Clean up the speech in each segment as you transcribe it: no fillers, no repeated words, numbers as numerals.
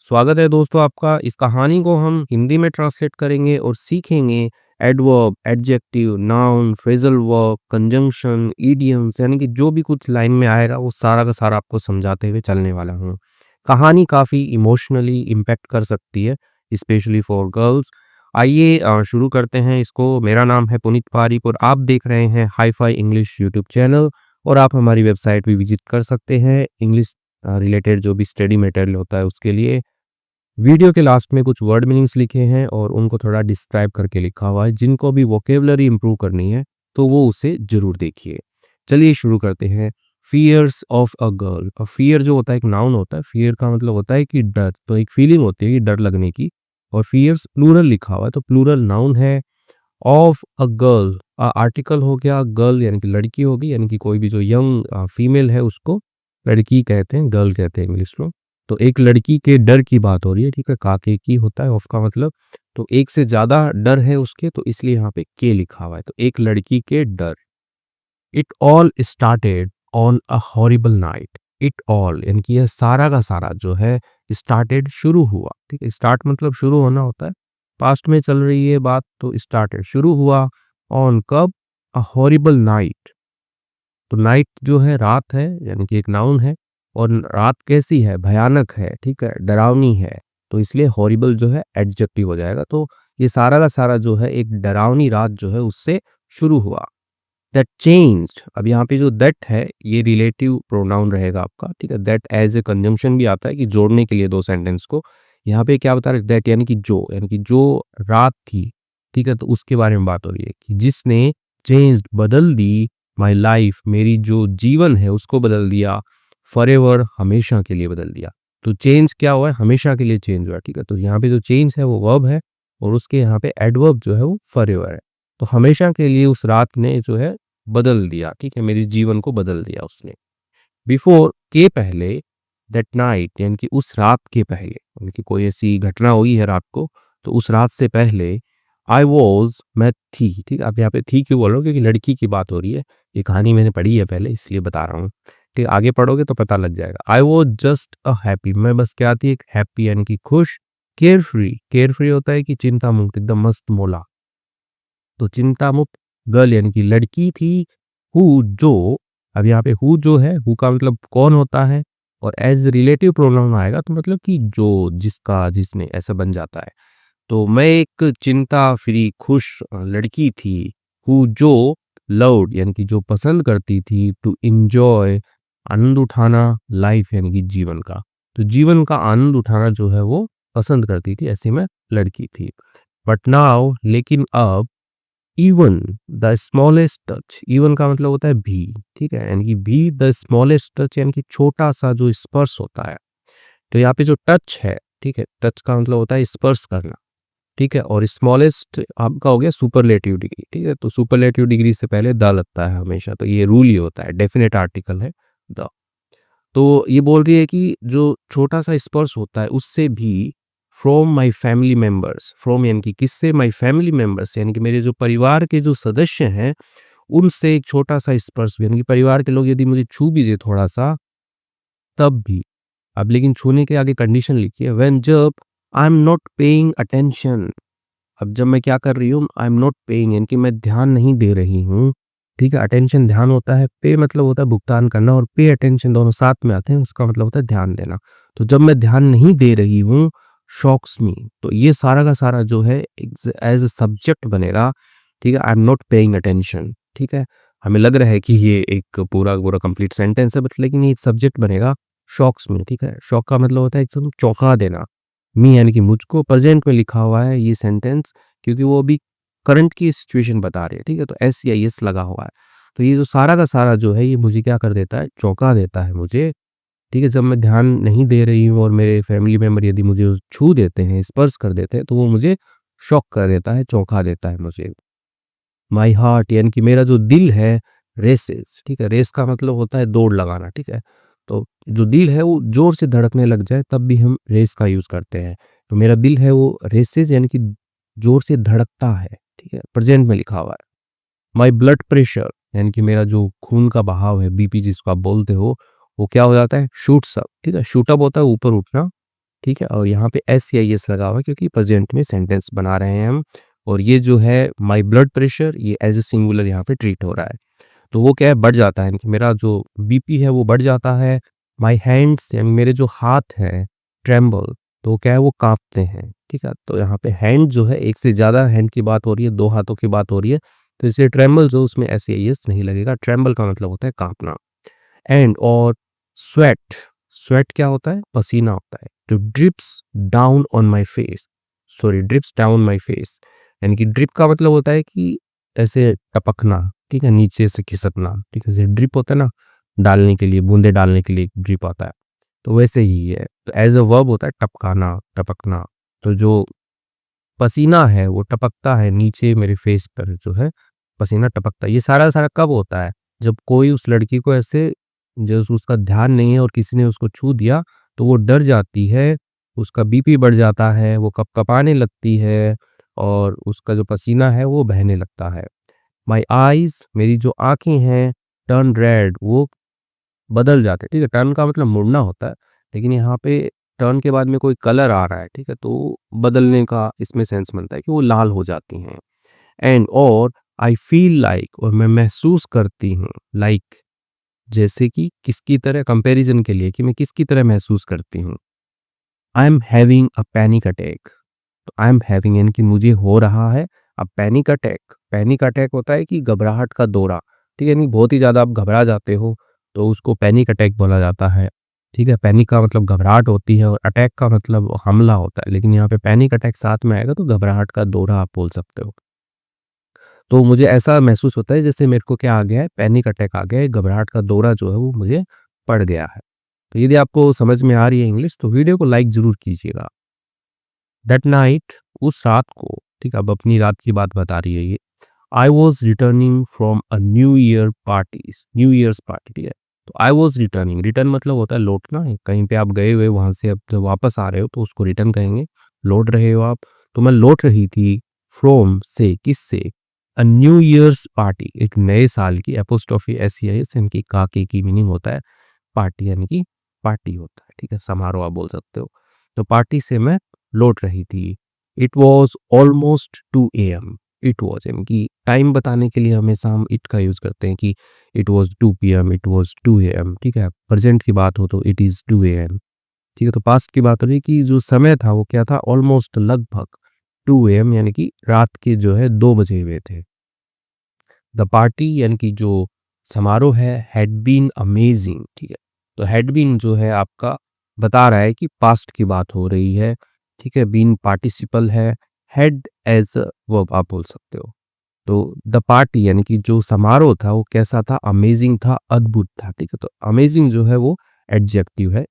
स्वागत है दोस्तों आपका। इस कहानी को हम हिंदी में ट्रांसलेट करेंगे और सीखेंगे adverb, adjective, noun, phrasal verb, conjunction, idioms यानी कि जो भी कुछ लाइन में आएगा वो सारा का सारा आपको समझाते हुए चलने वाला हूँ। कहानी काफ़ी इमोशनली इम्पैक्ट कर सकती है, स्पेशली फॉर गर्ल्स। आइए शुरू करते हैं इसको। मेरा नाम है पुनीत पारीक और आप देख रहे हैं हाई-फाई इंग्लिश यूट्यूब चैनल और आप हमारी वेबसाइट भी विजिट कर सकते हैं इंग्लिश रिलेटेड जो भी स्टडी मटेरियल होता है उसके लिए। वीडियो के लास्ट में कुछ वर्ड मीनिंग्स लिखे हैं और उनको थोड़ा डिस्क्राइब करके लिखा हुआ है। जिनको भी वोकेबलरी इंप्रूव करनी है तो वो उसे ज़रूर देखिए। चलिए शुरू करते हैं। Fears of a girl. Fear जो होता है एक नाउन होता है। फियर का मतलब होता है कि डर, तो एक फीलिंग होती है कि डर लगने की। और फियर्स प्लूरल लिखा हुआ है तो प्लूरल नाउन है। ऑफ अ गर्ल आर्टिकल हो गया, गर्ल यानी कि लड़की होगी, यानी कि कोई भी जो यंग फीमेल है उसको लड़की कहते हैं, गर्ल कहते हैं इंग्लिश में। तो एक लड़की के डर की बात हो रही है, ठीक है। काके की होता है ऑफ का मतलब, तो एक से ज्यादा डर है उसके, तो इसलिए यहाँ पे के लिखा हुआ है। तो एक लड़की के डर। It all started on a horrible night. It all यानी कि यह सारा का सारा जो है स्टार्टेड शुरू हुआ, ठीक है। स्टार्ट मतलब शुरू होना होता है। पास्ट में चल रही है बात तो स्टार्टेड शुरू हुआ। ऑन कब? A horrible night. तो नाइट जो है रात है, यानी कि एक नाउन है। और रात कैसी है? भयानक है, ठीक है, डरावनी है। तो इसलिए हॉरिबल जो है एडजेक्टिव हो जाएगा। तो ये सारा का सारा जो है एक डरावनी रात जो है उससे शुरू हुआ। दैट चेंज्ड, अब यहाँ पे जो दैट है ये रिलेटिव प्रोनाउन रहेगा आपका, ठीक है। दैट एज ए कंजंक्शन भी आता है कि जोड़ने के लिए दो सेंटेंस को। यहाँ पे क्या बता रहे? दैट यानी कि जो रात थी, ठीक है। तो उसके बारे में बात हो रही है कि जिसने चेंज्ड बदल दी, माई लाइफ मेरी जो जीवन है उसको बदल दिया, फॉरएवर हमेशा के लिए बदल दिया। तो चेंज क्या हुआ है? हमेशा के लिए चेंज हुआ, ठीक है। तो यहाँ पे जो चेंज है वो वर्ब है और उसके यहाँ पे एडवर्ब जो है वो फॉरएवर है। तो हमेशा के लिए उस रात ने जो है बदल दिया, ठीक है, मेरे जीवन को बदल दिया उसने। बिफोर के पहले, दैट नाइट यानी कि उस रात के पहले, यानी कि कोई ऐसी घटना हुई है रात को, तो उस रात से पहले आई वॉज, मैं थी, ठीक है। अब यहाँ पे थी क्यों बोल रहा हूँ? क्योंकि लड़की की बात हो रही है। ये कहानी मैंने पढ़ी है पहले इसलिए बता रहा हूँ, ठीक। आगे पढ़ोगे तो पता लग जाएगा। I was just a happy, मैं बस क्या थी? एक हैप्पी यानी कि खुश। केयर फ्री, केयर फ्री होता है कि चिंता मुक्त, एकदम मस्त मोला। तो चिंता मुक्त गर्ल यानी कि लड़की थी। हु जो, अब यहाँ पे हु जो है, हु का मतलब कौन होता है, और एज रिलेटिव प्रोनाउन आएगा तो मतलब कि जो, जिसका, जिसने, ऐसा बन जाता है। तो मैं एक चिंता फ्री खुश लड़की थी। हु जो लव्ड यानी कि जो पसंद करती थी, टू इंजॉय आनंद उठाना, लाइफ यानी कि जीवन का। तो जीवन का आनंद उठाना जो है वो पसंद करती थी, ऐसी में लड़की थी। बट नाउ लेकिन अब, even the smallest touch, even का मतलब होता है भी, ठीक है, यानी कि भी द स्मॉलेस्ट टच यानी कि छोटा सा जो स्पर्श होता है। तो यहाँ पे जो टच है, ठीक है, टच का मतलब होता है स्पर्श करना, ठीक है। और स्मॉलेस्ट आपका हो गया सुपरलेटिव डिग्री, ठीक है। तो सुपरलेटिव डिग्री से पहले द लगता है हमेशा, तो ये रूल ही होता है, डेफिनेट आर्टिकल है द। तो ये बोल रही है कि जो छोटा सा स्पर्श होता है उससे भी, from my family members, from यानी कि किससे? माई फैमिली मेंबर्स यानी कि मेरे जो परिवार के जो सदस्य हैं उनसे एक छोटा सा स्पर्श भी, यानी कि परिवार के लोग यदि मुझे छू भी दे थोड़ा सा तब भी। अब लेकिन छूने के आगे कंडीशन लिखी है, व्हेन, जब, I am not paying attention. अब जब मैं क्या कर रही हूँ? आई एम नॉट पेइंग यानी कि मैं ध्यान नहीं दे रही हूँ, ठीक है। अटेंशन ध्यान होता है, पे मतलब होता है भुगतान करना, और पे अटेंशन दोनों साथ में आते हैं, उसका मतलब होता है ध्यान देना। तो जब मैं ध्यान नहीं दे रही हूँ, शॉक्स मी, तो ये सारा का सारा जो है एज अ सब्जेक्ट बनेगा, ठीक है। I am not paying attention, ठीक है। हमें लग रहा है कि ये एक पूरा पूरा कंप्लीट सेंटेंस है, बट लेकिन ये सब्जेक्ट बनेगा शॉक्स मी, ठीक है। शॉक का मतलब होता है एकदम चौंका देना। मी यानी कि मुझको, प्रेजेंट में लिखा हुआ है ये सेंटेंस क्योंकि वो अभी करंट की सिचुएशन बता रही है, ठीक है। तो एस या यस लगा हुआ है। तो ये जो सारा का सारा जो है ये मुझे क्या कर देता है? चौंका देता है मुझे, ठीक है। जब मैं ध्यान नहीं दे रही हूँ और मेरे फैमिली मेंबर यदि मुझे छू देते हैं, स्पर्श कर देते हैं, तो वो मुझे शॉक कर देता है, चौंका देता है मुझे। माई हार्ट यानी कि मेरा जो दिल है, रेसेस, ठीक है। रेस का मतलब होता है दौड़ लगाना, ठीक है। तो जो दिल है वो जोर से धड़कने लग जाए तब भी हम रेस का यूज करते हैं। तो मेरा दिल है वो रेसेस यानी कि जोर से धड़कता है, ठीक है, प्रेजेंट में लिखा हुआ है। माई ब्लड प्रेशर यानी कि मेरा जो खून का बहाव है, बीपी जिसको आप बोलते हो, वो क्या हो जाता है? शूट्स अप, ठीक है। शूट अप होता है ऊपर उठना, ठीक है? और यहाँ पे एस-सी-आई-एस लगा हुआ है क्योंकि प्रेज़ेंट में सेंटेंस बना रहे हैं हम और ये जो है माय ब्लड प्रेशर ये एज़ अ सिंगुलर यहाँ पे ट्रीट हो रहा है। तो वो क्या है बढ़ जाता है, यानी कि मेरा जो बीपी है वो बढ़ जाता है। माय हैंड्स यानी मेरे जो हाथ हैं ट्रेम्बल, तो वो क्या है वो काँपते हैं, ठीक है? तो यहाँ पे हैंड जो है एक से ज़्यादा हैंड की बात हो रही है, 2 हाथों की बात हो रही है, तो इसलिए ट्रेम्बल जो उसमें एस-सी-आई-एस नहीं लगेगा। ट्रेम्बल का मतलब होता है काँपना। एंड और स्वेट, स्वेट क्या होता है? पसीना होता है। तो drips down on my face, sorry drips down my face, यानी कि ड्रिप का मतलब होता है कि ऐसे टपकना, ठीक है? नीचे से खिसकना, ठीक है? जैसे ड्रिप होता है ना, डालने के लिए, बूँदें डालने के लिए ड्रिप आता है, तो वैसे ही है। तो एज़ अ वर्ब होता है टपकाना, टपकना। तो जो पसीना है वो टपकता है नीचे मेरे फेस पर जो है पसीना टपकता है। ये सारा सारा कब होता है? जब कोई उस लड़की को ऐसे जो उसका ध्यान नहीं है और किसी ने उसको छू दिया तो वो डर जाती है, उसका बीपी बढ़ जाता है, वो कँपकँपाने लगती है और उसका जो पसीना है वो बहने लगता है। माय आईज़ मेरी जो आँखें हैं टर्न रेड वो बदल जाते हैं, ठीक है? टर्न का मतलब मुड़ना होता है, लेकिन यहाँ पे टर्न के बाद में कोई कलर आ रहा है, ठीक है? तो बदलने का इसमें सेंस बनता है कि वो लाल हो जाती हैं। एंड और आई फ़ील लाइक और मैं महसूस करती हूँ, लाइक जैसे कि किसकी तरह कंपैरिज़न के लिए कि मैं किसकी तरह महसूस करती हूँ। I am having a panic attack. तो आई एम हैविंग यानी कि मुझे हो रहा है पैनिक अटैक। पैनिक अटैक होता है कि घबराहट का दौरा, ठीक है? यानी बहुत ही ज़्यादा आप घबरा जाते हो, तो उसको पैनिक अटैक बोला जाता है, ठीक है? पैनिक का मतलब घबराहट होती है और अटैक का मतलब हमला होता है, लेकिन यहाँ पे पैनिक अटैक साथ में आएगा तो घबराहट का दौरा आप बोल सकते हो। तो मुझे ऐसा महसूस होता है जैसे मेरे को क्या आ गया है, पैनिक अटैक आ गया है, घबराहट का दौरा जो है वो मुझे पड़ गया है। तो यदि आपको समझ में आ रही है इंग्लिश तो वीडियो को लाइक ज़रूर कीजिएगा। दैट नाइट उस रात को, ठीक है? अब अपनी रात की बात बता रही है ये। I was returning from a new years party, ठीक है? तो आई वाज़ रिटर्निंग, रिटर्न मतलब होता है लौटना, कहीं पे आप गए हुए वहाँ से अब जब वापस आ रहे हो तो उसको रिटर्न कहेंगे, लौट रहे हो आप। तो मैं लौट रही थी फ्रॉम से, किससे? अ न्यू ईयर्स पार्टी, एक नए साल की एपोस्ट्रोफी एस-ई-आई-एस यानी कि का के की मीनिंग होता है पार्टी यानी कि पार्टी होता है, ठीक है? समारोह आप बोल सकते हो। तो पार्टी से मैं लौट रही थी। It was almost 2 am. It was यानी कि टाइम बताने के लिए हमेशा हम इट का यूज़ करते हैं कि it was 2 PM, it was 2 am, ठीक है? प्रेज़ेंट की बात हो तो इट इज़ 2 एएम, ठीक है? तो पास्ट की बात हो रही है कि जो समय था वो क्या था? ऑलमोस्ट लगभग 2 एएम यानी कि रात के जो है 2 बजे हुए थे। द पार्टी यानी कि जो समारोह है हैड बीन अमेजिंग, ठीक है? तो हैड बीन जो है आपका बता रहा है कि पास्ट की बात हो रही है, ठीक है? बीन पार्टिसिपल है, हैड एज़ अ वर्ब आप बोल सकते हो। तो द पार्टी यानी कि जो समारोह था वो कैसा था? अमेजिंग था, अद्भुत था, ठीक है? तो अमेजिंग जो है वो एडजेक्टिव है,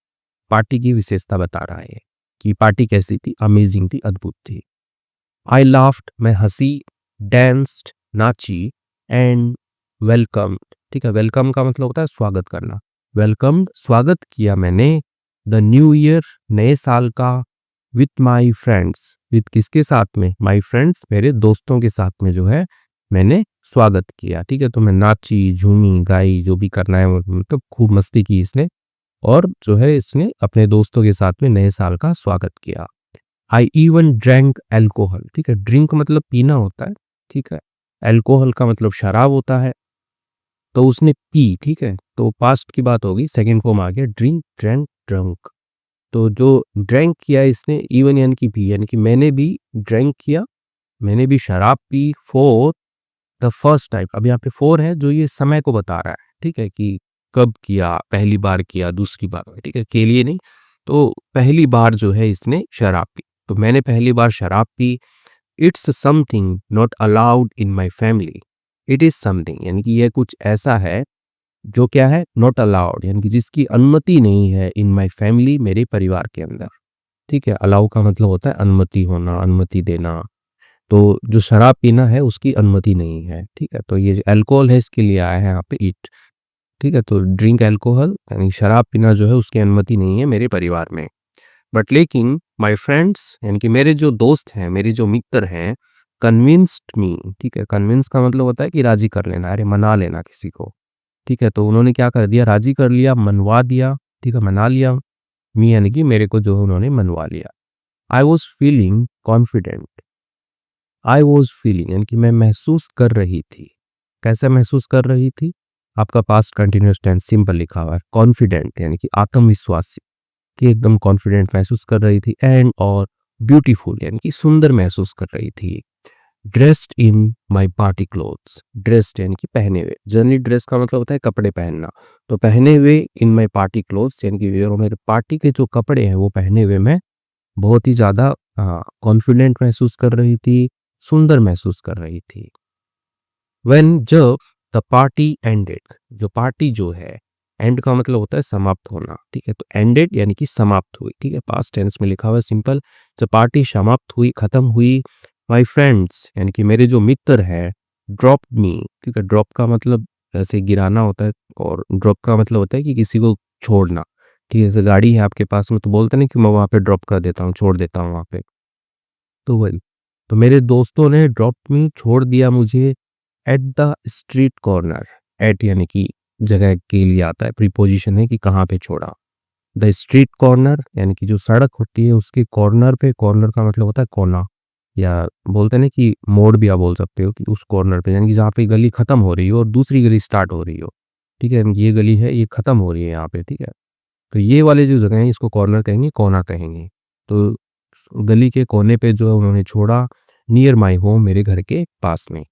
पार्टी की विशेषता बता रहा है कि पार्टी कैसी थी? अमेजिंग थी, अद्भुत थी। आई लाफ्ड मैं हँसी, डांस्ड नाची एंड वेलकम्ड, ठीक है? वेलकम का मतलब होता है स्वागत करना। वेलकम्ड स्वागत किया मैंने द न्यू ईयर नए साल का विथ माय फ्रेंड्स, विथ किसके साथ में? माय फ्रेंड्स मेरे दोस्तों के साथ में जो है मैंने स्वागत किया, ठीक है? तो मैं नाची, झूमी, गाई जो भी करना है वो मतलब खूब मस्ती की इसने और जो है इसने अपने दोस्तों के साथ में नए साल का स्वागत किया। आई इवन ड्रैंक अल्कोहल, ठीक है? ड्रिंक मतलब पीना होता है, ठीक है? अल्कोहल का मतलब शराब होता है, तो उसने पी, ठीक है? तो पास्ट की बात होगी, सेकंड फॉर्म आ गया ड्रिंक, ड्रैंक, ड्रंक। तो जो ड्रैंक किया इसने इवन यानी कि भी यानी कि मैंने भी ड्रैंक किया, मैंने भी शराब P for the first time. अब यहाँ पे फॉर है जो ये समय को बता रहा है, ठीक है? कि कब किया, पहली बार किया, दूसरी बार, ठीक है? के लिए नहीं, तो पहली बार जो है इसने शराब पी। तो मैंने पहली बार शराब P. It's something not allowed in my family. It is something यानी कि ये कुछ ऐसा है जो क्या है? नॉट अलाउड यानी कि जिसकी अनुमति नहीं है इन माय फैमिली मेरे परिवार के अंदर, ठीक है? अलाउ का मतलब होता है अनुमति होना, अनुमति देना। तो जो शराब पीना है उसकी अनुमति नहीं है, ठीक है? तो ये जो अल्कोहल है इसके लिए आया है यहाँ पे इट, ठीक है? तो ड्रिंक अल्कोहल यानी शराब पीना जो है उसकी अनुमति नहीं है मेरे परिवार में। बट लेकिन माय फ्रेंड्स यानी कि मेरे जो दोस्त हैं, मेरे जो मित्र हैं, कन्विंस्ड मी, ठीक है? कन्विंस का मतलब होता है कि राज़ी कर लेना, अरे मना लेना किसी को, ठीक है? तो उन्होंने क्या कर दिया? राज़ी कर लिया, मनवा दिया, ठीक है? मना लिया। मी यानी कि मेरे को जो है उन्होंने मनवा लिया। I was feeling confident. I was feeling यानी कि मैं महसूस कर रही थी। कैसा महसूस कर रही थी? आपका पास्ट कंटिन्यूअस टेंस सिंपल लिखा हुआ है। कॉन्फिडेंट यानी कि आत्मविश्वासी, कि एकदम कॉन्फिडेंट महसूस कर रही थी। एंड और ब्यूटीफुल यानी कि सुंदर महसूस कर रही थी। Dressed in my party clothes. Dressed यानी कि पहने हुए। जनरली ड्रेस का मतलब होता है कपड़े पहनना। तो पहने हुए इन माई पार्टी क्लोथ्स यानी कि जो मेरे पार्टी के जो कपड़े हैं वो पहने हुए मैं बहुत ही ज़्यादा कॉन्फिडेंट महसूस कर रही थी, सुंदर महसूस कर रही थी। व्हेन जब द पार्टी एंडेड, जो पार्टी जो है, एंड का मतलब होता है समाप्त होना, ठीक है? तो एंडेड यानी कि समाप्त हुई, ठीक है? पास्ट टेंस में लिखा हुआ है सिंपल। जब पार्टी समाप्त हुई, खत्म हुई, माय फ्रेंड्स यानी कि मेरे जो मित्र हैं, ड्रॉप मी, ठीक है? ड्रॉप का मतलब ऐसे गिराना होता है और ड्रॉप का मतलब होता है कि किसी को छोड़ना, ठीक है? जैसे गाड़ी है आपके पास में तो बोलते नहीं कि मैं वहाँ पे ड्रॉप कर देता हूँ, छोड़ देता हूँ वहाँ पे, तो वही। तो मेरे दोस्तों ने ड्रॉप मी, छोड़ दिया मुझे at the street corner. At यानी कि जगह के लिए आता है, प्रीपोजिशन है कि कहाँ पे छोड़ा। द स्ट्रीट कॉर्नर यानी कि जो सड़क होती है उसके कॉर्नर पे, कॉर्नर का मतलब होता है कोना, या बोलते हैं ना कि मोड़ भी आप बोल सकते हो, कि उस कॉर्नर पे यानी कि जहाँ पे गली खत्म हो रही हो और दूसरी गली स्टार्ट हो रही हो, ठीक है? ये गली है, ये खत्म हो रही है यहाँ पे, ठीक है? तो ये वाले जो जगह है इसको कॉर्नर कहेंगे, कोना कहेंगे। तो गली के कोने पे जो है उन्होंने छोड़ा, नियर माई होम, मेरे घर के पास में।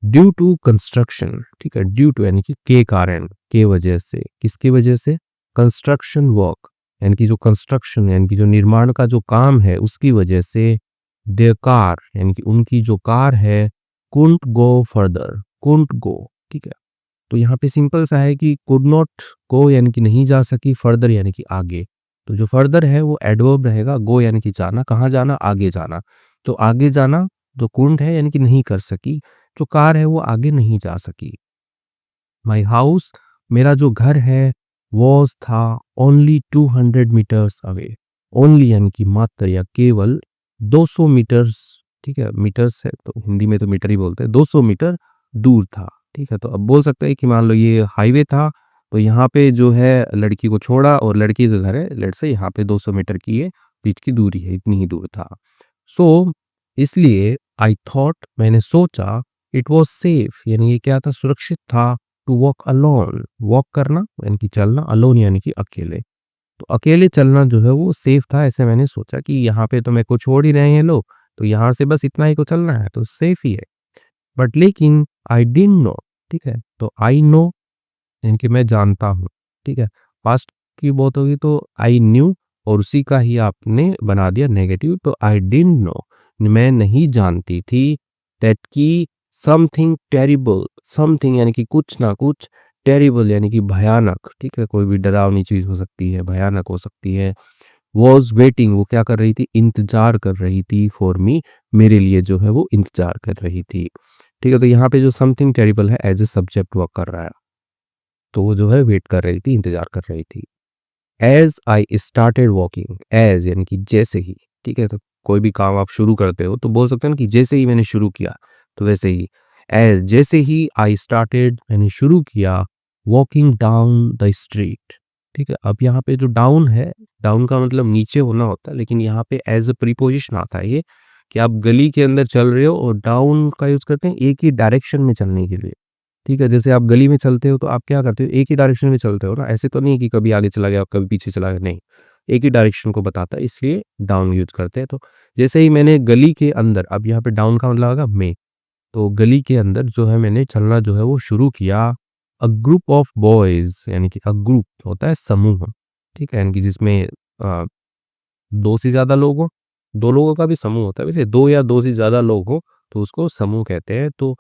ड्यू टू कंस्ट्रक्शन, ठीक है? ड्यू टू यानी कि के कारण, के वजह से, किसकी वजह से? कंस्ट्रक्शन वर्क यानी कि जो कंस्ट्रक्शन यानी कि जो निर्माण का जो काम है उसकी वजह से, देयर कार यानी कि उनकी जो कार है, couldn't go further, couldn't go, ठीक है? तो यहाँ पे सिंपल सा है कि कुड नॉट गो यानी कि नहीं जा सकी, फर्दर यानी कि आगे। तो जो फर्दर है वो एडवर्ब रहेगा, गो यानी कि जाना, कहाँ जाना? आगे जाना। तो आगे जाना जो कुंड है यानी कि नहीं कर सकी, जो कार है वो आगे नहीं जा सकी। माई हाउस, मेरा जो घर है, वॉज था ओनली 200 मीटर्स अवे। ओनली यानी कि मात्र या केवल 200 मीटर्स, ठीक है? मीटर्स है तो हिंदी में तो मीटर ही बोलते हैं, 200 मीटर दूर था, ठीक है? तो अब बोल सकते हैं कि मान लो ये हाईवे था, तो यहाँ पे जो है लड़की को छोड़ा और लड़की का घर है, लेट्स से यहाँ पे 200 मीटर की ये बीच की दूरी है, इतनी ही दूर था। सो इसलिए आई थॉट, मैंने सोचा, इट वॉज सेफ यानी ये क्या था? सुरक्षित था। टू वॉक अलोन, वॉक करना यानी कि चलना, अलोन यानी कि अकेले। तो अकेले चलना जो है वो सेफ था, ऐसे मैंने सोचा कि यहाँ पे तो मेरे को छोड़ ही रहे हैं लोग, तो यहाँ से बस इतना ही को चलना है तो सेफ ही है। बट लेकिन आई डिडंट नो, ठीक है? तो आई नो यानी कि मैं जानता हूँ, ठीक है? पास्ट की बात होगी तो आई न्यू, और उसी का ही आपने बना दिया नेगेटिव, तो आई डिडंट नो, मैं नहीं जानती थी, दैट की समथिंग टेरिबल, समथिंग यानी कि कुछ ना कुछ, टेरिबल यानी कि भयानक, ठीक है? कोई भी डरावनी चीज हो सकती है, भयानक हो सकती है। वॉज वेटिंग, वो क्या कर रही थी? इंतजार कर रही थी, फॉर मी, मेरे लिए जो है वो इंतजार कर रही थी, ठीक है? तो यहाँ पे जो समथिंग टेरिबल है एज ए सब्जेक्ट वर्क कर रहा है, तो वो जो है वेट कर रही थी, इंतजार कर रही थी। As I started walking, as यानी कि जैसे ही, ठीक है? तो कोई भी काम आप शुरू करते हो तो बोल सकते हैं ना कि जैसे ही मैंने शुरू किया, तो वैसे ही। एज जैसे ही, आई स्टार्टेड मैंने शुरू किया, वॉकिंग डाउन द स्ट्रीट, ठीक है? अब यहाँ पे जो डाउन है, डाउन का मतलब नीचे होना होता है, लेकिन यहाँ पे एज अ प्रीपोजिशन आता है ये, कि आप गली के अंदर चल रहे हो और डाउन का यूज करते हैं एक ही डायरेक्शन में चलने के लिए, ठीक है? जैसे आप गली में चलते हो तो आप क्या करते हो? एक ही डायरेक्शन में चलते हो ना, ऐसे तो नहीं कि कभी आगे चला गया, कभी पीछे चला गया, नहीं। एक ही डायरेक्शन को बताता है, इसलिए डाउन यूज़ करते हैं। तो जैसे ही मैंने गली के अंदर, अब यहाँ पे डाउन का मतलब होगा में, तो गली के अंदर जो है मैंने चलना जो है वो शुरू किया। अ ग्रुप ऑफ बॉयज़ यानी कि अ ग्रुप होता है समूह, ठीक है? यानी कि जिसमें अ, 2 से ज़्यादा लोग हों, 2 लोगों का भी समूह होता है। वैसे 2 या 2 से ज़्यादा लोग हों, तो उसको समूह कहते हैं। तो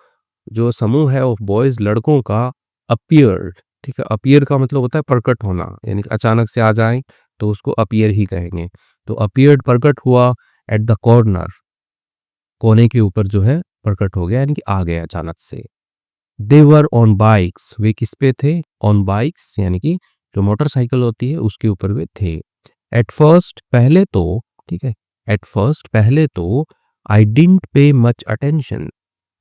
जो समूह है ऑफ बॉयज़, लड़कों का, अपीयर्ड, ठीक है? अपीयर का मतलब होता है प्रकट होना, यानी कि अचानक से आ जाएँ तो उसको अपीयर ही कहेंगे। तो अपीयर्ड प्रकट हुआ एट द कॉर्नर, कोने के ऊपर जो है प्रकट हो गया यानी कि आ गया अचानक से। दे वर ऑन बाइक्स, वे किस पे थे? ऑन बाइक्स यानी कि जो मोटरसाइकिल होती है उसके ऊपर वे थे। एट फर्स्ट पहले तो, ठीक है? एट फर्स्ट पहले तो, आई डिडंट पे मच अटेंशन,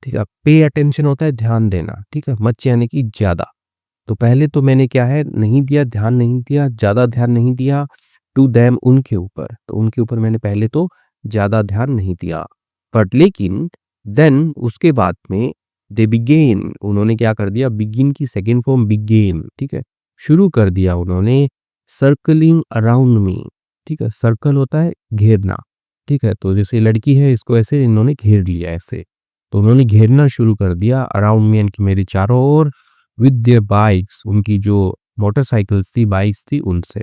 ठीक है? पे अटेंशन होता है ध्यान देना, ठीक है? मच यानी कि ज़्यादा। तो पहले तो मैंने क्या है, नहीं दिया, ध्यान नहीं दिया, ज़्यादा ध्यान नहीं दिया। टू देम उनके ऊपर, तो उनके ऊपर मैंने पहले तो ज़्यादा ध्यान नहीं दिया। बट लेकिन देन उसके बाद में दे बिगेन, उन्होंने क्या कर दिया, बिगिन की सेकंड फॉर्म बिगेन, ठीक है? शुरू कर दिया उन्होंने सर्कलिंग अराउंड मी, ठीक है? सर्कल होता है घेरना, ठीक है? तो जैसे लड़की है इसको ऐसे इन्होंने घेर लिया ऐसे, तो उन्होंने घेरना शुरू कर दिया अराउंड मी, यानी कि मेरे चारों ओर, विद देयर बाइक्स, उनकी जो मोटरसाइकिल्स थी, बाइक्स थी उनसे।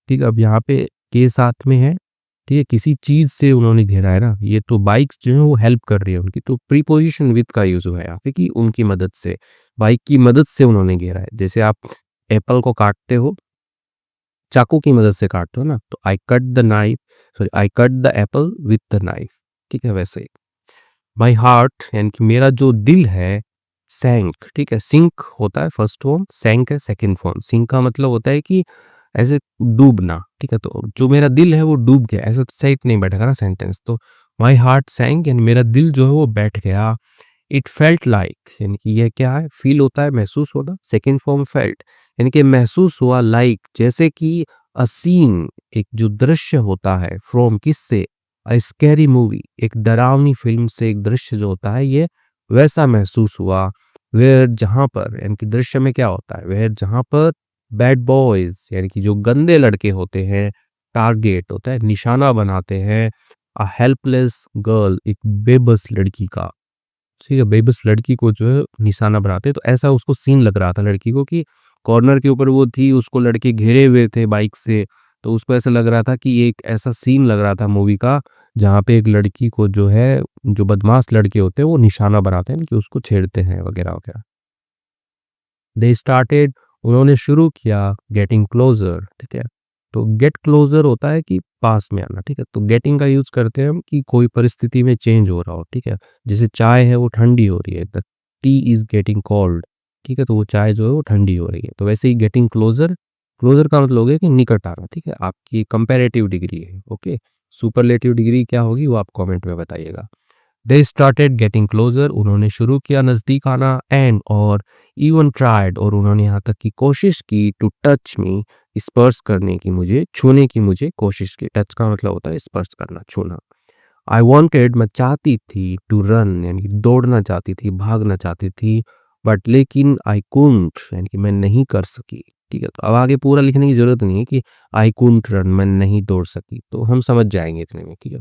ठीक है, अब यहाँ पे के साथ में है, ठीक है, किसी चीज़ से उन्होंने घेरा है ना, ये तो बाइक्स जो है वो हेल्प कर रही है उनकी, तो प्रीपोजिशन विद का यूज़ हुआ है यहाँ पे कि उनकी मदद से, बाइक की मदद से उन्होंने घेरा है। जैसे आप एप्पल को काटते हो, चाकू की मदद से काटते हो ना, तो I cut the Apple with the knife, ठीक है, वैसे ही। माई हार्ट यानी कि मेरा जो दिल है, सैंक, ठीक है, सिंक होता है फर्स्ट फॉर्म, सैंक है सेकंड फॉर्म। सिंक का मतलब होता है कि ऐसे डूबना, ठीक है, तो जो मेरा दिल है वो डूब गया, ऐसा तो सही नहीं बैठेगा ना सेंटेंस, तो माई हार्ट सैंक यानी मेरा दिल जो है वो बैठ गया। इट फेल्ट लाइक यानी कि ये क्या है, फील होता है महसूस होना, सेकंड फॉर्म फेल्ट यानी कि महसूस हुआ, लाइक जैसे कि अ सीन, एक जो दृश्य होता है, फ्रॉम किससे, अ स्कैरी मूवी, एक डरावनी फिल्म से एक दृश्य जो होता है ये वैसा महसूस हुआ। वेयर जहाँ पर यानी कि दृश्य में क्या होता है, वेयर जहाँ पर बैड बॉयज यानी कि जो गंदे लड़के होते हैं, टारगेट होता है, निशाना बनाते हैं, अ हेल्पलेस गर्ल, एक बेबस लड़की का, ठीक है, बेबस लड़की को जो है निशाना बनाते हैं, तो ऐसा उसको सीन लग रहा था लड़की को कि कॉर्नर के ऊपर वो थी, उसको लड़के घेरे हुए थे बाइक से, तो उसको ऐसा लग रहा था कि एक ऐसा सीन लग रहा था मूवी का, जहाँ पे एक लड़की को जो है, जो बदमाश लड़के होते हैं वो निशाना बनाते हैं कि उसको छेड़ते हैं वगैरह वगैरह। दे स्टार्टेड, उन्होंने शुरू किया, गेटिंग क्लोजर, ठीक है, तो गेट क्लोजर होता है कि पास में आना, ठीक है, तो गेटिंग का यूज करते हैं हम कि कोई परिस्थिति में चेंज हो रहा हो, ठीक है, जैसे चाय है वो ठंडी हो रही है, the T is getting cold, ठीक है, तो वो चाय जो है वो ठंडी हो रही है, तो वैसे ही गेटिंग क्लोजर, क्लोजर का मतलब हो गया कि निकट आना, ठीक है, आपकी कंपैरेटिव डिग्री है, ओके, सुपरलेटिव डिग्री क्या होगी वो आप कमेंट में बताइएगा। दे स्टार्टेड गेटिंग क्लोजर, उन्होंने शुरू किया नज़दीक आना, एंड और इवन ट्राइड, और उन्होंने यहाँ तक की कोशिश की, टू टच मी, स्पर्श करने की, मुझे छूने की, मुझे कोशिश की, टच का मतलब होता है स्पर्श करना, छूना। आई वॉन्टेड, मैं चाहती थी, टू रन यानी कि दौड़ना चाहती थी, भागना चाहती थी, बट लेकिन आई कुंट यानी कि मैं नहीं कर सकी, ठीक है, तो अब आगे पूरा लिखने की जरूरत नहीं है कि आई कुंट रन, मैं नहीं दौड़ सकी, तो हम समझ जाएंगे इतने में, ठीक है।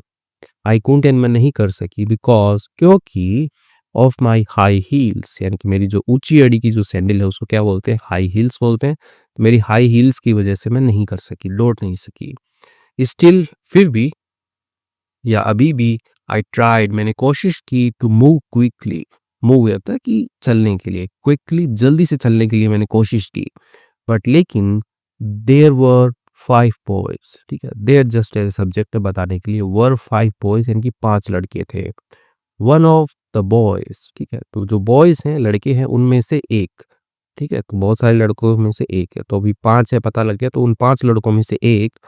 आई कुंटेन मैं नहीं कर सकी, बिकॉज क्योंकि ऑफ माई हाई हील्स यानी कि मेरी जो ऊंची अड़ी की जो सैंडल है उसको क्या बोलते हैं, हाई हील्स बोलते हैं, तो मेरी हाई हील्स की वजह से मैं नहीं कर सकी, लौट नहीं सकी। स्टिल, फिर भी, या अभी भी, आई ट्राइड, मैंने कोशिश की, टू मूव क्विकली, मूव होता है कि चलने के लिए, क्विकली जल्दी से चलने के लिए मैंने कोशिश की, बट लेकिन देयर वर फाइव बॉयज, ठीक है, देयर जस्ट एज सब्जेक्ट बताने के लिए, वर फाइव बॉयज यानी कि 5 लड़के थे। वन ऑफ द बॉयज, ठीक है, तो जो बॉयज हैं, लड़के हैं, उनमें से एक, ठीक है, तो बहुत सारे लड़कों में से एक है, तो अभी 5 है पता लग गया, तो उन 5 लड़कों में से एक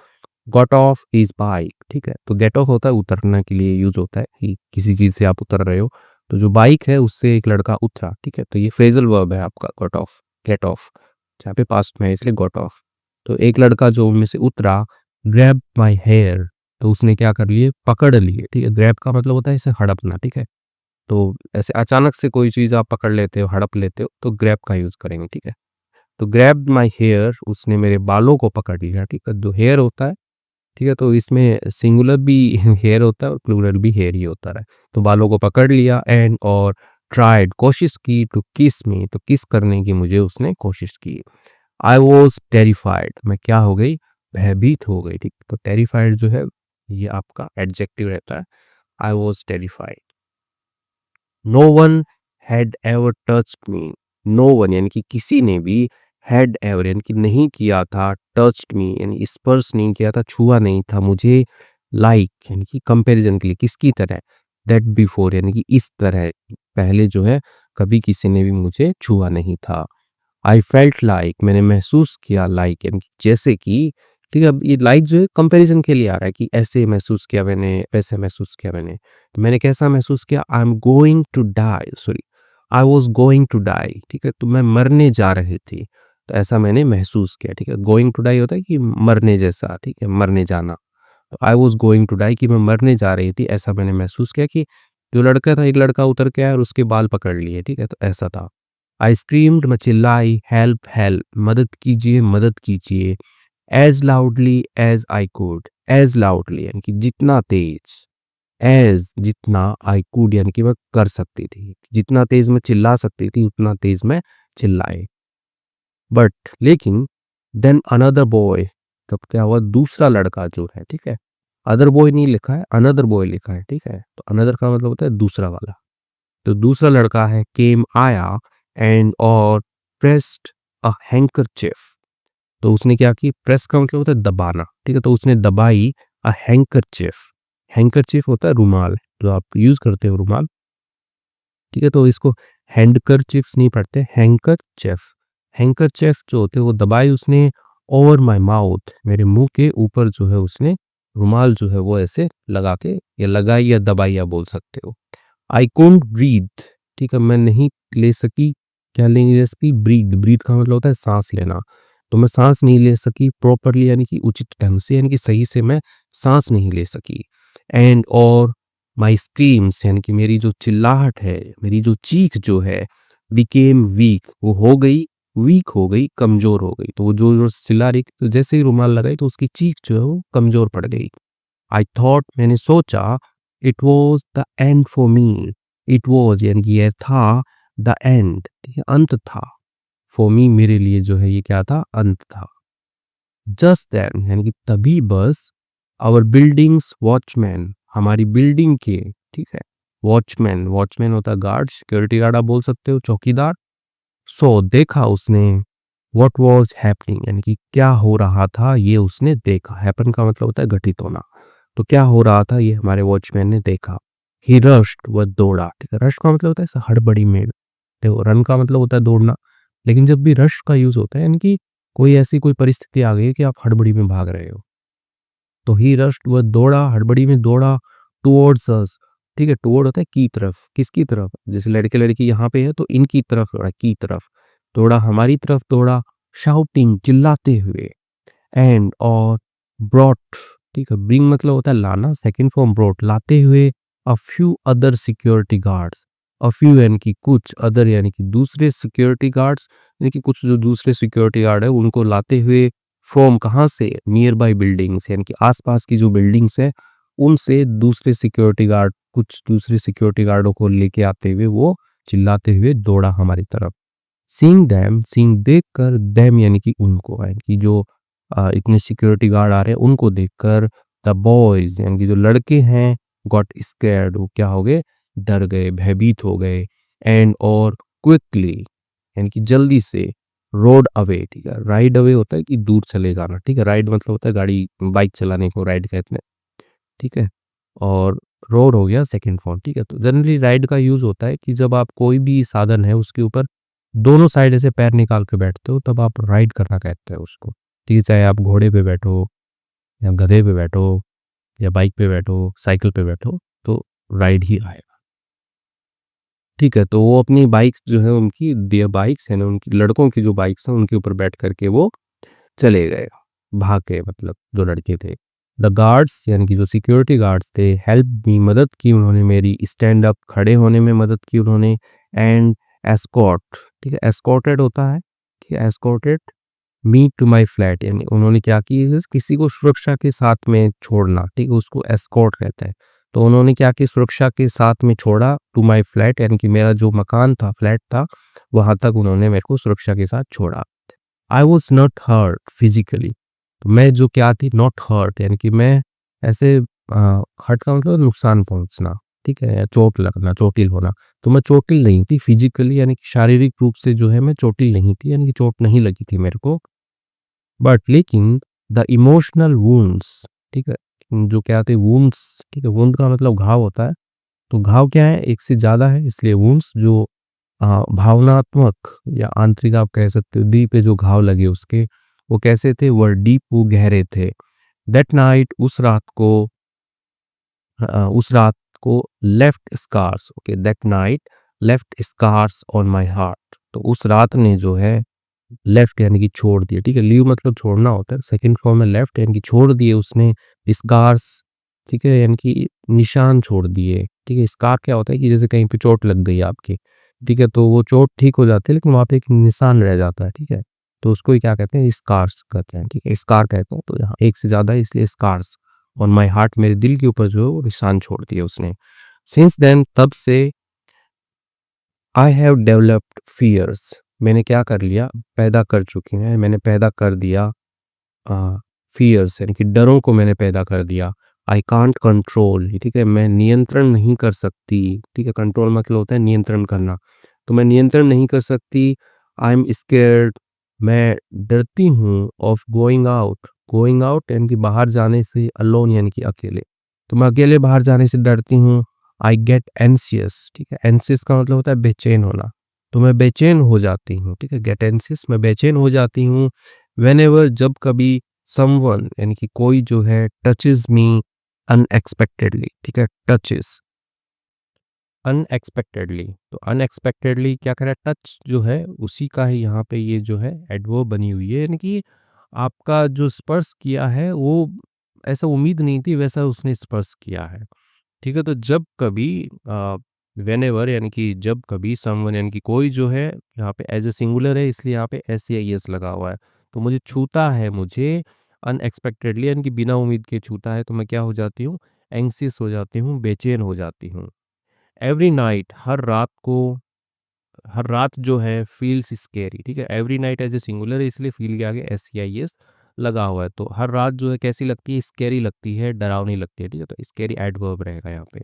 गॉट ऑफ हिज बाइक, ठीक है, तो गेट ऑफ होता है उतरने के लिए यूज होता है कि किसी चीज से आप उतर रहे हो, तो जो बाइक है उससे एक लड़का उतरा, ठीक है, तो ये फ्रेजल वर्ब है आपका, गॉट ऑफ, गेट ऑफ, जहाँ पे पास्ट में है इसलिए गॉट ऑफ। तो एक लड़का जो उनमें से उतरा, ग्रैब माई हेयर, तो उसने क्या कर लिए, पकड़ लिए, ठीक है, ग्रैब का मतलब होता है इसे हड़पना, ठीक है, तो ऐसे अचानक से कोई चीज़ आप पकड़ लेते हो, हड़प लेते हो, तो ग्रैब का यूज़ करेंगे, ठीक है। तो ग्रैब्ड माय हेयर, उसने मेरे बालों को पकड़ लिया, ठीक है। जो हेयर होता है, ठीक है, तो इसमें सिंगुलर भी हेयर होता है और प्लूरल भी हेयर ही होता है। तो बालों को पकड़ लिया, एंड और ट्राइड, कोशिश की, टू किस मी, तो किस करने की मुझे उसने कोशिश की। आई वॉज टेरिफाइड, मैं क्या हो गई, भयभीत हो गई, ठीक। तो टेरिफाइड जो है ये आपका एडजेक्टिव रहता है। I was terrified. No one had ever touched me, no one यानी कि किसी ने भी, हैड एवर यानी कि नहीं किया था, टच्ड मी यानी स्पर्श नहीं किया था, छुआ नहीं था मुझे, लाइक यानी कि कंपैरिजन के लिए, किसकी तरह, दैट बिफोर यानी कि इस तरह, पहले जो है कभी किसी ने भी मुझे छुआ नहीं था। आई फेल्ट लाइक, मैंने महसूस किया, लाइक यानी कि जैसे कि, ठीक है, अब ये लाइक जो है कंपैरिजन के लिए आ रहा है कि ऐसे महसूस किया मैंने, वैसे महसूस किया मैंने, तो मैंने कैसा महसूस किया, I am going to die, sorry, I was going to die, ठीक है, तो मैं मरने जा रही थी, तो ऐसा मैंने महसूस किया, ठीक है। गोइंग टू डाई होता है कि मरने जैसा, ठीक है, मरने जाना। तो I was going to die कि मैं मरने जा रही थी, ऐसा मैंने महसूस किया कि जो लड़का था, एक लड़का उतर के आया और उसके बाल पकड़ लिए, ठीक है, तो ऐसा था। आई स्क्रीम्ड, मैं चिल्लाई, हेल्प, हेल्प, मदद कीजिए, मदद कीजिए, as loudly as I could, as loudly यानी कि जितना तेज़, एज़ जितना, आई कुड यानी कि मैं कर सकती थी। जितना तेज़ मैं चिल्ला सकती थी, उतना तेज़ मैं चिल्लाई। बट लेकिन देन अनदर बॉय, तब क्या हुआ, दूसरा लड़का जो है, ठीक है, अदर बॉय नहीं लिखा है, अनदर बॉय लिखा है, ठीक है, तो अनदर का मतलब होता है दूसरा वाला। तो दूसरा लड़का है, केम आया, एंड और प्रेस्ड अ हैंकरचिफ, तो उसने क्या की, प्रेस का मतलब होता है दबाना, ठीक है, तो उसने दबाई अ हैंकरचिफ। हैंकरचिफ होता है रुमाल, जो आप यूज करते हो रुमाल, ठीक है, तो इसको हैंडकरचिफ्स नहीं पढ़ते, हैंकरचिफ। हैंकरचिफ जो होते हैं वो दबाई उसने ओवर माय माउथ, मेरे मुंह के ऊपर जो है उसने रुमाल जो है वो ऐसे लगा के, या लगाई या दबाई या बोल सकते हो। आई कुडंट ब्रीथ, ठीक है, मैं नहीं ले सकी, क्या नहीं ले सकी, ब्रीथ, ब्रीथ का मतलब होता है सांस लेना, तो मैं सांस नहीं ले सकी प्रॉपरली यानी कि उचित ढंग से, यानी कि सही से मैं सांस नहीं ले सकी। एंड और माई स्क्रीम्स यानी कि मेरी जो चिल्लाहट है, मेरी जो चीख जो है, बिकेम वीक, वो हो गई वीक, हो गई कमजोर हो गई, तो वो जोर जोर से चिल्ला रही थी, तो जैसे ही रुमाल लगाई तो उसकी चीख जो है वो कमजोर पड़ गई। आई थॉट, मैंने सोचा, it was the end for me, it was यानी कि यह था, द एंड, ठीक है, अंत था, फॉर मी मेरे लिए जो है ये क्या था, अंत था। जस्ट देन यानी कि तभी बस, आवर बिल्डिंग्स वॉचमैन, हमारी बिल्डिंग के, ठीक है, वॉचमैन, वॉचमैन होता है गार्ड, सिक्योरिटी गार्ड आप बोल सकते हो, चौकीदार। सो देखा उसने, व्हाट वाज हैपनिंग यानी कि क्या हो रहा था, ये उसने देखा। हैपन का मतलब होता है घटित होना, तो क्या हो रहा था ये हमारे वॉचमैन ने देखा। ही रश्ड, वह दौड़ा, ठीक है, रश का मतलब होता है ऐसा हड़बड़ी में, देखो रन का मतलब होता है दौड़ना, लेकिन जब भी रश का यूज होता है यानी कि कोई ऐसी कोई परिस्थिति आ गई है कि आप हड़बड़ी में भाग रहे हो, तो ही रश्ड, वह दौड़ा, हड़बड़ी में दौड़ा, टुवर्ड्स अस, ठीक है, टुवर्ड होता है की तरफ, किसकी तरफ, जैसे लड़के लड़की यहाँ पे है तो इनकी तरफ दौड़ा, की तरफ दौड़ा, हमारी तरफ दौड़ा, शाउटिंग, चिल्लाते हुए, एंड और ब्रॉट, ठीक है, ब्रिंग मतलब होता है लाना, सेकंड फॉर्म ब्रॉट, लाते हुए, a few other security guards, a few यानी कि कुछ, अदर यानी कि दूसरे सिक्योरिटी गार्ड्स, यानी कि कुछ जो दूसरे सिक्योरिटी गार्ड है उनको लाते हुए, फ्रॉम कहाँ से, नियर बाई बिल्डिंग्स यानी कि आसपास की जो बिल्डिंग्स है उनसे दूसरे सिक्योरिटी गार्ड, कुछ दूसरे सिक्योरिटी गार्डों को लेके आते हुए वो चिल्लाते हुए दौड़ा हमारी तरफ। सीइंग देम, सीइंग देखकर, देम यानी कि उनको, यानी कि जो इतने सिक्योरिटी गार्ड आ रहे हैं उनको देखकर, द बॉयज यानी कि जो लड़के हैं, गॉट स्कैर्ड, वो क्या हो गए, डर गए, भयभीत हो गए, एंड और क्विकली यानी कि जल्दी से, रोड अवे, ठीक है, राइड अवे होता है कि दूर चले जाना, ठीक है, राइड मतलब होता है गाड़ी बाइक चलाने को राइड कहते हैं, ठीक है, और रोड हो गया सेकंड फॉर्म, ठीक है। तो जनरली राइड का यूज होता है कि जब आप कोई भी साधन है उसके ऊपर दोनों साइड ऐसे पैर निकाल के बैठते हो तब आप राइड करना कहते हैं उसको, ठीक है, चाहे आप घोड़े पे बैठो या गधे पे बैठो या बाइक पे बैठो, साइकिल पे बैठो, तो राइड ही आएगा, ठीक है। तो वो अपनी बाइक्स जो है उनकी, दिया बाइक्स है ना उनकी, लड़कों की जो बाइक्स हैं उनके ऊपर बैठ करके वो चले गए, भाग गए, मतलब जो लड़के थे। द गार्ड्स यानी कि जो सिक्योरिटी गार्ड्स थे, हेल्प मी, मदद की उन्होंने मेरी, स्टैंड अप, खड़े होने में मदद की उन्होंने, एंड एस्कॉर्ट, ठीक है, एस्कॉर्टेड होता है, ठीक है, escorted me to my flat, यानी उन्होंने क्या की, किसी को सुरक्षा के साथ में छोड़ना, ठीक है, उसको एस्कॉर्ट कहते हैं। तो उन्होंने क्या की, सुरक्षा के साथ में छोड़ा, टू माई फ्लैट यानी कि मेरा जो मकान था, फ्लैट था, वहां तक उन्होंने मेरे को सुरक्षा के साथ छोड़ा। I was not hurt physically, तो मैं जो क्या थी, नॉट हर्ट यानी कि मैं ऐसे, हर्ट का मतलब नुकसान पहुंचना, ठीक है, या चोट लगना, चोटिल होना, तो मैं चोटिल नहीं थी फिजिकली, यानी कि शारीरिक रूप से जो है मैं चोटिल नहीं थी, यानी कि चोट नहीं लगी थी मेरे को। बट लेकिन द इमोशनल वुंड्स, ठीक है, जो क्या थे वुंड्स, ठीक है, वुंड का मतलब घाव होता है, तो घाव क्या है, एक से ज्यादा है, इसलिए वुंड्स जो भावनात्मक या आंतरिक आप कह सकते हो, दिल पे जो घाव लगे उसके, वो कैसे थे, वर डीप, वो गहरे थे। दैट नाइट, उस रात को left scars, okay, that night left scars on my heart, तो उस रात ने जो है लेफ्ट यानी कि छोड़ दिए, ठीक है? लीव मतलब छोड़ना होता है, सेकंड फॉर्म में लेफ्ट यानी कि छोड़ दिए उसने, स्कार्स, ठीक है? यानी कि निशान छोड़ दिए, ठीक है? स्कार क्या होता है कि जैसे कहीं पे चोट लग गई आपकी, ठीक है? तो वो चोट ठीक हो जाती है लेकिन वहाँ पे एक निशान रह जाता है, ठीक है? तो उसको ही क्या कहते हैं? स्कार्स कहते हैं, ठीक है? स्कार कहते हैं, तो यहाँ एक से ज़्यादा है इसलिए स्कार्स। ऑन माय हार्ट, मेरे दिल के ऊपर जो है वो निशान छोड़ दिए उसने। सिंस देन, तब से आई हैव डेवलप्ड फियर्स, मैंने क्या कर लिया? पैदा कर चुकी हैं, मैंने पैदा कर दिया फियर्स यानी कि डरों को मैंने पैदा कर दिया। आई कांट कंट्रोल, ठीक है? मैं नियंत्रण नहीं कर सकती, ठीक है? कंट्रोल मतलब होता है नियंत्रण करना, तो मैं नियंत्रण नहीं कर सकती। आई एम स्केर्ड, मैं डरती हूँ। ऑफ गोइंग आउट यानी कि बाहर जाने से, अलोन यानी कि अकेले, तो मैं अकेले बाहर जाने से डरती हूँ। आई गेट एंसियस, ठीक है? एंसियस का मतलब होता है बेचैन होना, तो मैं बेचैन हो जाती हूँ, ठीक है? गेट एंसियस, मैं बेचैन हो जाती हूँ। व्हेनेवर, जब कभी, समवन यानी कि कोई जो है टचेस मी अनएक्सपेक्टेडली, ठीक है? टचेस अनएक्सपेक्टेडली, तो अनएक्सपेक्टेडली क्या करें? टच जो है उसी का ही यहाँ पे ये जो है एडवर्ब बनी हुई है, यानी कि आपका जो स्पर्श किया है वो ऐसा उम्मीद नहीं थी वैसा उसने स्पर्श किया है, ठीक है? तो जब कभी व्हेनेवर यानी कि जब कभी, समवन यानी कि कोई जो है, यहाँ पे एज ए सिंगुलर है इसलिए यहाँ पे एस या एस लगा हुआ है, तो मुझे छूता है, मुझे अनएक्सपेक्टेडली यानी कि बिना उम्मीद के छूता है, तो मैं क्या हो जाती हूँ? एंग्सियस हो जाती हूँ, बेचैन हो जाती हूँ। एवरी नाइट, हर रात जो है, फील्स स्केरी, ठीक है? Every night as a singular है इसलिए फील के आगे एस या एस लगा हुआ है, तो हर रात जो है कैसी लगती है? स्केरी लगती है, डरावनी लगती है, ठीक है? तो स्केरी एडवर्ब रहेगा यहाँ पे।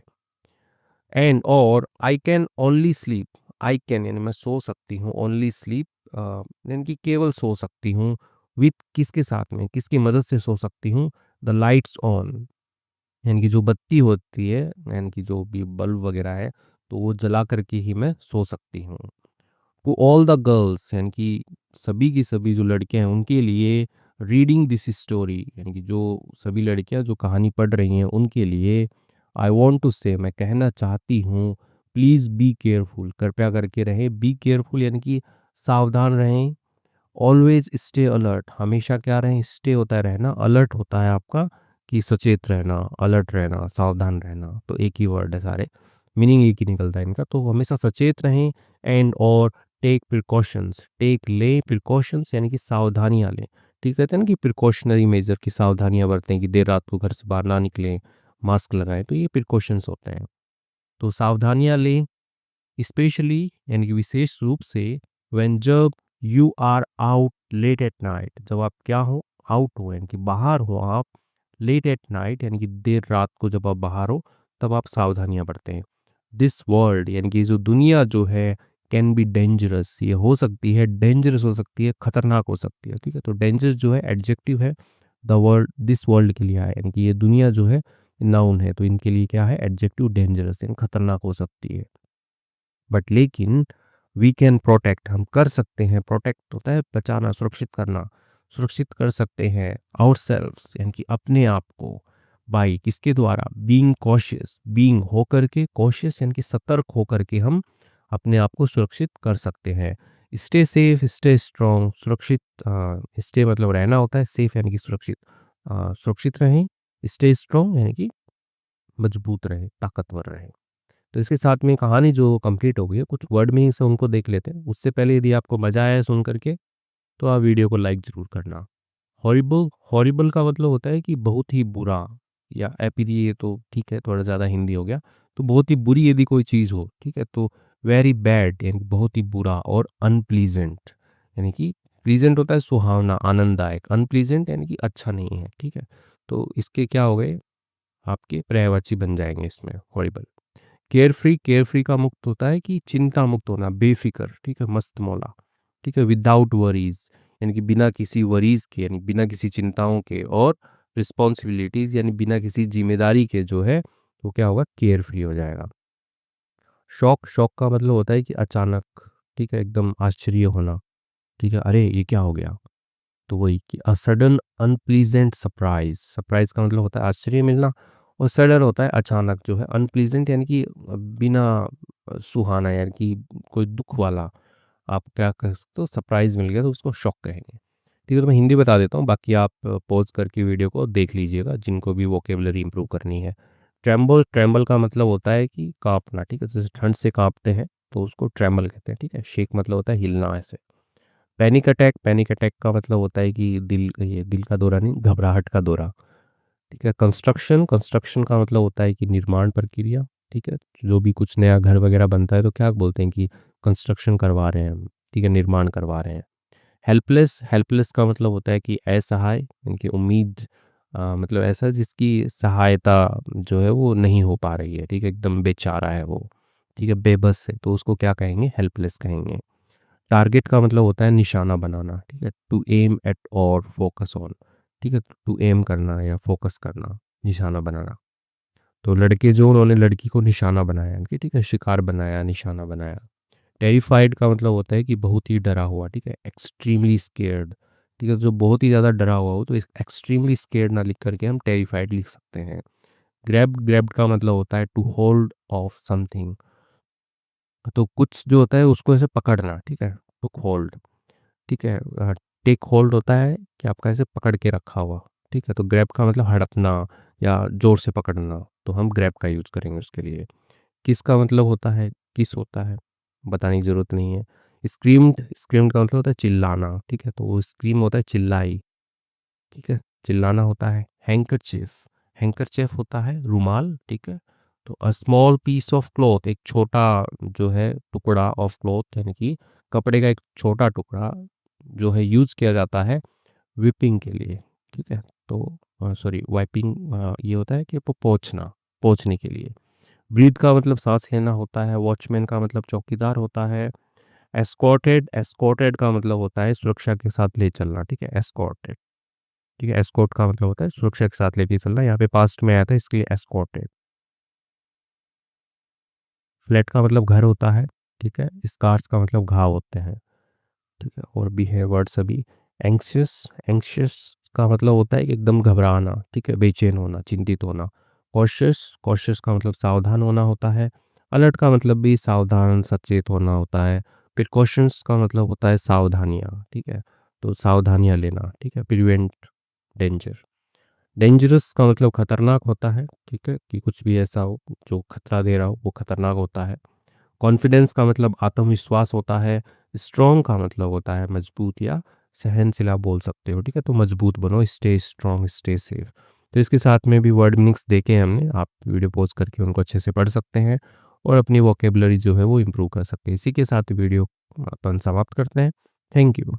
एंड और I can only sleep, I can यानी मैं सो सकती हूँ, ओनली स्लीप यानी कि केवल सो सकती हूँ, विथ किसके साथ में, किसकी मदद से सो सकती हूँ? द लाइट्स ऑन, यानी कि जो बत्ती होती है, यानी कि जो भी बल्ब वगैरह है, तो वो जला करके ही मैं सो सकती हूँ। टू ऑल द गर्ल्स यानी कि सभी की सभी जो लड़कियां हैं उनके लिए, रीडिंग दिस स्टोरी यानी कि जो सभी लड़कियां जो कहानी पढ़ रही हैं उनके लिए, आई वॉन्ट टू से, मैं कहना चाहती हूँ, प्लीज़ बी केयरफुल, कृपया करके रहें, बी केयरफुल यानी कि सावधान रहें। ऑलवेज स्टे अलर्ट, हमेशा क्या रहें? स्टे होता है रहना, अलर्ट होता है आपका कि सचेत रहना, अलर्ट रहना, सावधान रहना, तो एक ही वर्ड है सारे, मीनिंग एक ही निकलता है इनका, तो हमेशा सचेत रहें। एंड और टेक प्रिकॉशंस, टेक ले प्रिकॉशंस यानी कि सावधानियाँ लें, ठीक कहते हैं ना कि प्रिकॉशनरी मेजर की सावधानियाँ बरतें कि देर रात को घर से बाहर ना निकलें, मास्क लगाएं, तो ये प्रिकॉशंस होते हैं। तो सावधानियाँ लें, स्पेशली यानी कि विशेष रूप से, व्हेन जब you are out late at night, जब आप क्या हो? आउट हो यानी कि बाहर हो आप, लेट एट नाइट यानी कि देर रात को जब आप बाहर हो तब आप सावधानियां बरतें हैं। दिस वर्ल्ड यानी कि जो दुनिया जो है, कैन बी डेंजरस, ये हो सकती है, डेंजरस हो सकती है, खतरनाक हो सकती है, ठीक है? तो डेंजरस जो है एडजेक्टिव है, द वर्ल्ड, दिस वर्ल्ड के लिए है, यानी कि ये दुनिया जो है नाउन है, तो इनके लिए क्या है? एडजेक्टिव, डेंजरस यानी खतरनाक हो सकती है। बट लेकिन वी कैन प्रोटेक्ट, हम कर सकते हैं, प्रोटेक्ट होता है बचाना, सुरक्षित करना, सुरक्षित कर सकते हैं आवरसेल्व्स यानी कि अपने आप को, बाई किसके द्वारा? बीइंग कॉशियस, बीइंग होकर के, कॉशियस यानी कि सतर्क होकर के हम अपने आप को सुरक्षित कर सकते हैं। स्टे सेफ, स्टे स्ट्रॉन्ग, सुरक्षित, स्टे मतलब रहना होता है, सेफ यानी कि सुरक्षित, सुरक्षित रहें। स्टे स्ट्रॉन्ग यानी कि मजबूत रहे, ताकतवर रहे। तो इसके साथ में कहानी जो कंप्लीट हो गई है, कुछ वर्ड मीनिंग से उनको देख लेते हैं। उससे पहले यदि आपको मज़ा आया है सुन कर के, तो आप वीडियो को लाइक ज़रूर करना। हॉरिबल, हॉरिबल का मतलब होता है कि बहुत ही बुरा, या एपिडी, ये तो ठीक है, थोड़ा ज़्यादा हिंदी हो गया। तो बहुत ही बुरी यदि कोई चीज़ हो, ठीक है, तो वेरी बैड यानी कि बहुत ही बुरा, और अनप्लीजेंट यानी कि प्लीजेंट होता है सुहावना, आनंददायक, अनप्लीजेंट यानी कि अच्छा नहीं है, ठीक है? तो इसके क्या हो गए? आपके पर्यायवाची बन जाएंगे इसमें, हॉरिबल। केयरफ्री, केयरफ्री का मुक्त होता है कि चिंता मुक्त होना, बेफिक्र, ठीक है, मस्त मौला, ठीक है, विदाउट वरीज यानी कि बिना किसी वरीज के, यानी बिना किसी चिंताओं के, और रिस्पॉन्सिबिलिटीज यानी बिना किसी जिम्मेदारी के जो है, वो क्या होगा? केयरफ्री हो जाएगा। शॉक, शॉक का मतलब होता है कि अचानक, ठीक है, एकदम आश्चर्य होना, ठीक है, अरे ये क्या हो गया? तो वही कि a sudden unpleasant surprise, surprise का मतलब होता है आश्चर्य मिलना, और सडन होता है अचानक जो है, अनप्लीजेंट यानी कि बिना सुहाना यानी कि कोई दुख वाला, आप क्या कह सकते हो, सरप्राइज़ मिल गया तो उसको शॉक कहेंगे। ठीक है, तो मैं हिंदी बता देता हूँ, बाकी आप पॉज़ करके वीडियो को देख लीजिएगा जिनको भी वोकेबुलरी इम्प्रूव करनी है। ट्रेम्बल, ट्रेम्बल का मतलब होता है कि काँपना, ठीक है? जैसे ठंड से काँपते हैं तो उसको ट्रेम्बल कहते हैं, ठीक है? शेक मतलब होता है हिलना ऐसे। पैनिक अटैक, पैनिक अटैक का मतलब होता है कि दिल का दौरा नहीं, घबराहट का दौरा, ठीक है? कंस्ट्रक्शन, कंस्ट्रक्शन का मतलब होता है कि निर्माण प्रक्रिया, ठीक है? जो भी कुछ नया घर वगैरह बनता है तो क्या बोलते हैं कि कंस्ट्रक्शन करवा रहे हैं हम, ठीक है? निर्माण करवा रहे हैं। हेल्पलेस, हेल्पलेस का मतलब होता है कि असहाय, इनकी उम्मीद मतलब ऐसा जिसकी सहायता जो है वो नहीं हो पा रही है, ठीक है? एकदम बेचारा है वो, ठीक है? बेबस है, तो उसको क्या कहेंगे? हेल्पलेस कहेंगे। टारगेट का मतलब होता है निशाना बनाना, ठीक है? टू एम एट और फोकस ऑन, ठीक है? टू एम करना या फोकस करना, निशाना बनाना। तो लड़के जो उन्होंने लड़की को निशाना बनाया, ठीक है? शिकार बनाया, निशाना बनाया। टेरिफाइड का मतलब होता है कि बहुत ही डरा हुआ, ठीक है? एक्सट्रीमली स्केयर्ड, ठीक है? जो बहुत ही ज़्यादा डरा हुआ हो तो एक्सट्रीमली स्केयर्ड ना लिख करके हम टेरिफाइड लिख सकते हैं। ग्रैब्ड, ग्रैब्ड का मतलब होता है टू होल्ड ऑफ समथिंग, तो कुछ जो होता है उसको ऐसे पकड़ना, ठीक है? टू होल्ड, ठीक है? टेक होल्ड होता है कि आपका ऐसे पकड़ के रखा हुआ, ठीक है? तो ग्रैब का मतलब हड़पना या ज़ोर से पकड़ना, तो हम ग्रैब का यूज़ करेंगे उसके लिए। किस का मतलब होता है, किस होता है, बताने की ज़रूरत नहीं है। स्क्रीम्ड, स्क्रीम्ड का मतलब होता है चिल्लाना, ठीक है? तो वो स्क्रीम होता है चिल्लाई, ठीक है? चिल्लाना होता है। हैंकरचीफ, हैंकरचीफ होता है रुमाल, ठीक है? तो a small piece of cloth, एक छोटा जो है टुकड़ा ऑफ क्लॉथ यानी कि कपड़े का एक छोटा टुकड़ा जो है यूज़ किया जाता है विपिंग के लिए, ठीक है? तो सॉरी वाइपिंग, ये होता है कि पोंछना, पोंछने के लिए। ब्रीथ का मतलब साँस लेना होता है, वॉचमैन का मतलब चौकीदार होता है, एस्कॉर्टेड, एस्कॉर्टेड का मतलब होता है सुरक्षा के साथ ले चलना, ठीक है? एस्कॉर्टेड, ठीक है? एस्कॉर्ट का मतलब होता है सुरक्षा के साथ लेके चलना, यहाँ पे पास्ट में आया था इसके लिए एस्कॉर्टेड। फ्लैट का मतलब घर होता है, ठीक है? स्कार्स का मतलब घाव होते हैं, ठीक है? और भी है वर्ड सभी। एंग्शियस, एंग्शियस का मतलब होता है कि एकदम घबराना, ठीक है? बेचैन होना, चिंतित होना। कॉशियस, कॉशियस का मतलब सावधान होना होता है। अलर्ट का मतलब भी सावधान, सचेत होना होता है। प्रिकॉशंस का मतलब होता है सावधानियाँ, ठीक है? तो सावधानियाँ लेना, ठीक है? Prevent danger. डेंजरस का मतलब खतरनाक होता है, ठीक है? कि कुछ भी ऐसा हो जो खतरा दे रहा हो, वो खतरनाक होता है। कॉन्फिडेंस का मतलब आत्मविश्वास होता है। स्ट्रॉन्ग का मतलब होता है मजबूत या सहनशील, आप बोल सकते हो, ठीक है? तो मजबूत बनो, स्टे स्ट्रॉन्ग, स्टे सेफ। तो इसके साथ में भी वर्ड मीनिंग्स देखे हैं हमने, आप वीडियो पॉज़ करके उनको अच्छे से पढ़ सकते हैं और अपनी वोकेबुलरी जो है वो इम्प्रूव कर सकते हैं। इसी के साथ वीडियो अपन समाप्त करते हैं। Thank you.